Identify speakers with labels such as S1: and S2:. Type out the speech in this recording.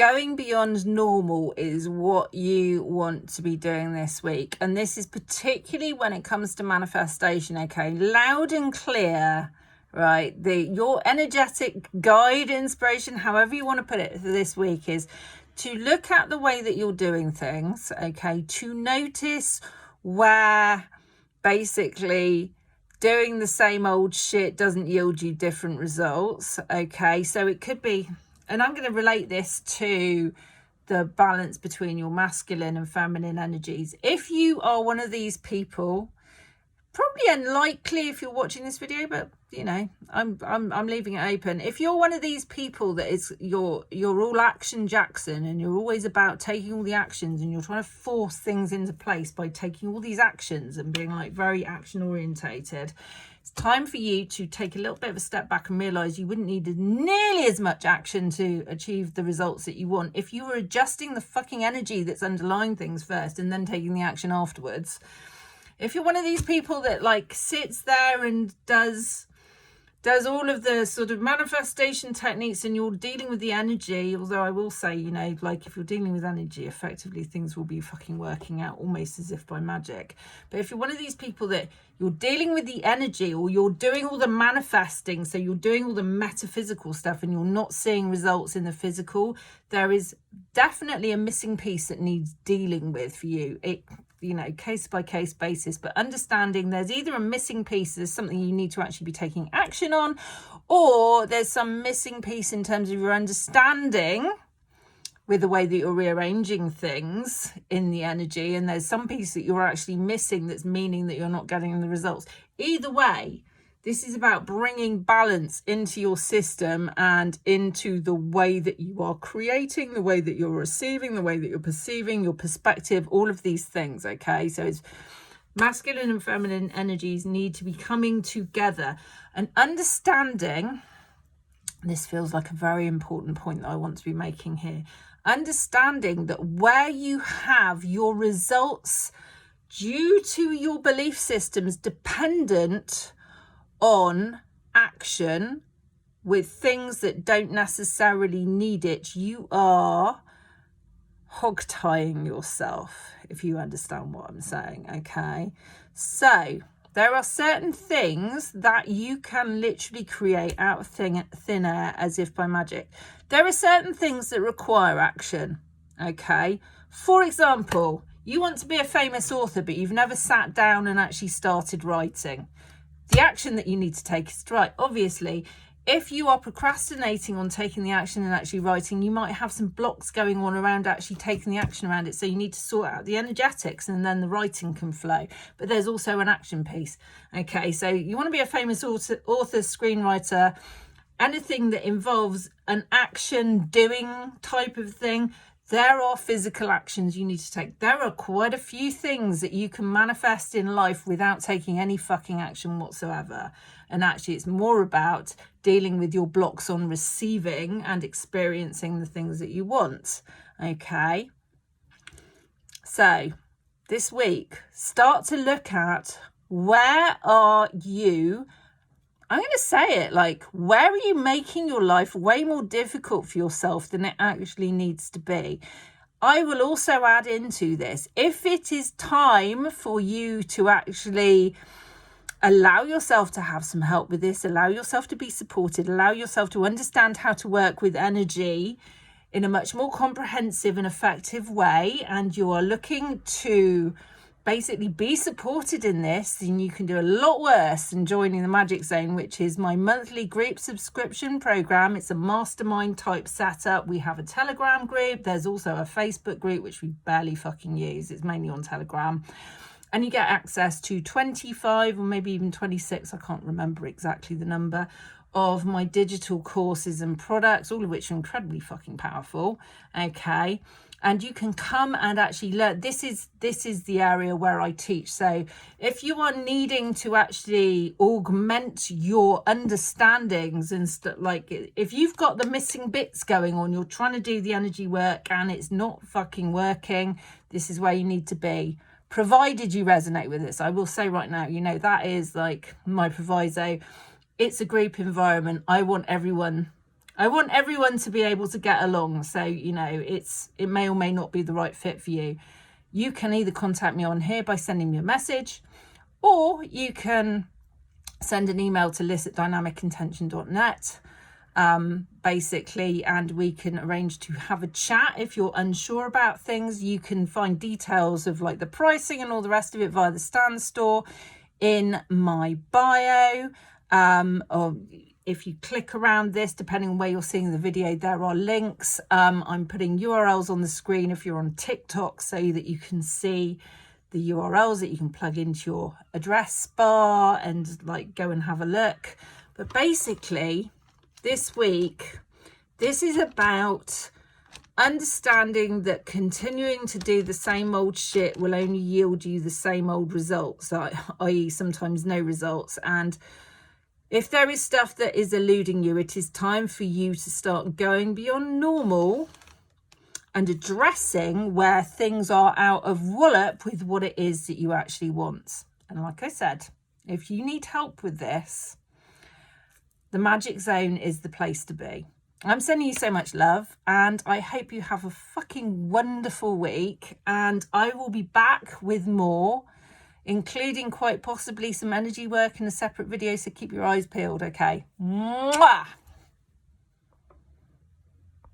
S1: Going beyond normal is what you want to be doing this week. And this is particularly when it comes to manifestation, okay? Loud and clear, right? Your energetic guide, inspiration, however you want to put it for this week, is to look at the way that you're doing things, okay? To notice where basically doing the same old shit doesn't yield you different results, okay? So it could be, and I'm going to relate this to the balance between your masculine and feminine energies. If you are one of these people, probably unlikely if you're watching this video, but you know, I'm leaving it open. If you're one of these people that is you're all action Jackson, and you're always about taking all the actions, and you're trying to force things into place by taking all these actions and being like very action orientated, it's time for you to take a little bit of a step back and realize you wouldn't need nearly as much action to achieve the results that you want if you were adjusting the fucking energy that's underlying things first and then taking the action afterwards. If you're one of these people that like sits there and does all of the sort of manifestation techniques and you're dealing with the energy, although I will say, you know, like if you're dealing with energy effectively, things will be fucking working out almost as if by magic. But if you're one of these people that you're dealing with the energy, or you're doing all the manifesting, so you're doing all the metaphysical stuff and you're not seeing results in the physical, there is definitely a missing piece that needs dealing with for you. It, you know, case by case basis, but understanding there's either a missing piece, there's something you need to actually be taking action on, or there's some missing piece in terms of your understanding with the way that you're rearranging things in the energy, and there's some piece that you're actually missing that's meaning that you're not getting the results. Either way, this is about bringing balance into your system and into the way that you are creating, the way that you're receiving, the way that you're perceiving, your perspective, all of these things, okay? So it's masculine and feminine energies need to be coming together and understanding. This feels like a very important point that I want to be making here. Understanding that where you have your results due to your belief systems dependent on action with things that don't necessarily need it, you are hog-tying yourself, if you understand what I'm saying, okay? So there are certain things that you can literally create out of thin air as if by magic. There are certain things that require action, okay? For example, you want to be a famous author, but you've never sat down and actually started writing. The action that you need to take is to write. Obviously, if you are procrastinating on taking the action and actually writing, you might have some blocks going on around actually taking the action around it. So you need to sort out the energetics and then the writing can flow. But there's also an action piece. Okay, so you want to be a famous author, screenwriter, anything that involves an action doing type of thing. There are physical actions you need to take. There are quite a few things that you can manifest in life without taking any fucking action whatsoever. And actually, it's more about dealing with your blocks on receiving and experiencing the things that you want. Okay? So, this week, start to look at where are you, I'm going to say it, like, where are you making your life way more difficult for yourself than it actually needs to be? I will also add into this, if it is time for you to actually allow yourself to have some help with this, allow yourself to be supported, allow yourself to understand how to work with energy in a much more comprehensive and effective way, and you are looking to basically be supported in this, then you can do a lot worse than joining the Magic Zone, which is my monthly group subscription program. It's a mastermind type setup. We have a Telegram group. There's also a Facebook group, which we barely fucking use. It's mainly on Telegram. And you get access to 25 or maybe even 26, I can't remember exactly the number, of my digital courses and products, all of which are incredibly fucking powerful. Okay. And you can come and actually learn. This is the area where I teach. So if you are needing to actually augment your understandings and like if you've got the missing bits going on, you're trying to do the energy work and it's not fucking working, this is where you need to be. Provided you resonate with this. I will say right now, you know, that is like my proviso. It's a group environment. I want everyone I want everyone to be able to get along. So, you know, it may or may not be the right fit for you. You can either contact me on here by sending me a message, or you can send an email to liz@dynamicintention.net, basically, and we can arrange to have a chat. If you're unsure about things, you can find details of like the pricing and all the rest of it via the Stan Store in my bio, or if you click around this, depending on where you're seeing the video, there are links. I'm putting URLs on the screen if you're on TikTok, so that you can see the URLs that you can plug into your address bar and like go and have a look. But basically, this week, this is about understanding that continuing to do the same old shit will only yield you the same old results, i.e. sometimes no results. And if there is stuff that is eluding you, it is time for you to start going beyond normal and addressing where things are out of wallop with what it is that you actually want. And like I said, if you need help with this, the Magic Zone is the place to be. I'm sending you so much love, and I hope you have a fucking wonderful week, and I will be back with more, including quite possibly some energy work in a separate video, so keep your eyes peeled, okay? Mwah!